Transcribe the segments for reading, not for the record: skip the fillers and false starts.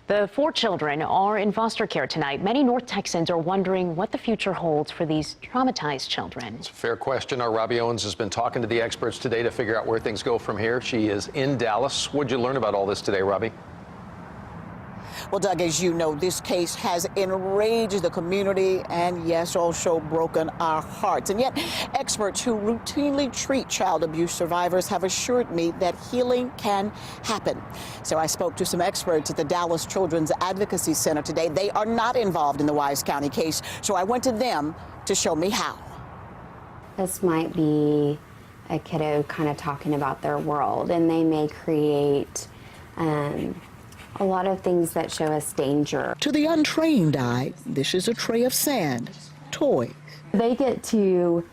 The 4 children are in foster care tonight. Many North Texans are wondering what the future holds for these traumatized children. It's a fair question. Our Robbie Owens has been talking to the experts today to figure out where things go from here. She is in Dallas. What'd you learn about all this today, Robbie? Well, Doug, as you know, this case has enraged the community and, yes, also broken our hearts. And yet, experts who routinely treat child abuse survivors have assured me that healing can happen. So I spoke to some experts at the Dallas Children's Advocacy Center today. They are not involved in the Wise County case, so I went to them to show me how. This might be a kiddo kind of talking about their world, and they may create a lot of things that show us danger. To the untrained eye, this is a tray of sand, toys. They get to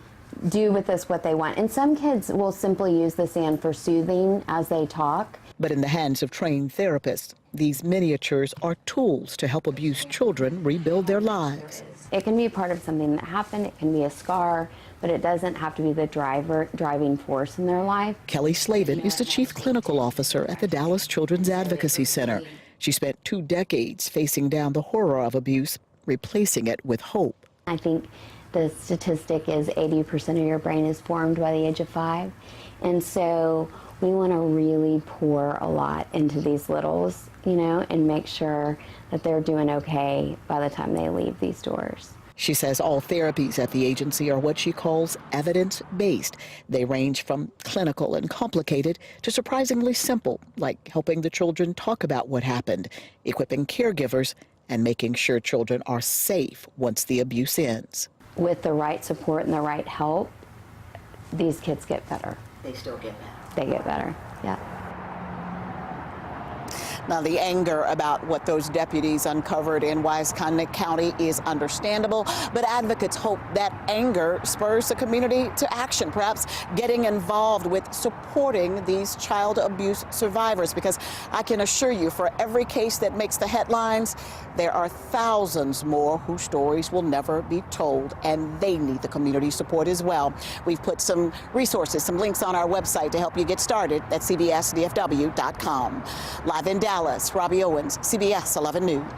do with this what they want, and some kids will simply use the sand for soothing as they talk. But in the hands of trained therapists, these miniatures are tools to help abused children rebuild their lives. It can be part of something that happened, it can be a scar, but it doesn't have to be the driving force in their life. Kelly Slaven is the chief clinical officer at the Dallas Children's Advocacy Center. She spent 2 decades facing down the horror of abuse, replacing it with hope. I think the statistic is 80% of your brain is formed by the age of 5. And so we want to really pour a lot into these littles, you know, and make sure that they're doing okay by the time they leave these doors. She says all therapies at the agency are what she calls evidence-based. They range from clinical and complicated to surprisingly simple, like helping the children talk about what happened, equipping caregivers, and making sure children are safe once the abuse ends. With the right support and the right help, these kids get better. They still get better. They get better, yeah. Now, the anger about what those deputies uncovered in Wise County is understandable, but advocates hope that anger spurs the community to action, perhaps getting involved with supporting these child abuse survivors, because I can assure you, for every case that makes the headlines, there are thousands more whose stories will never be told, and they need the community support as well. We've put some resources, some links on our website to help you get started at cbsdfw.com. Live in Dallas, Robbie Owens, CBS 11 News.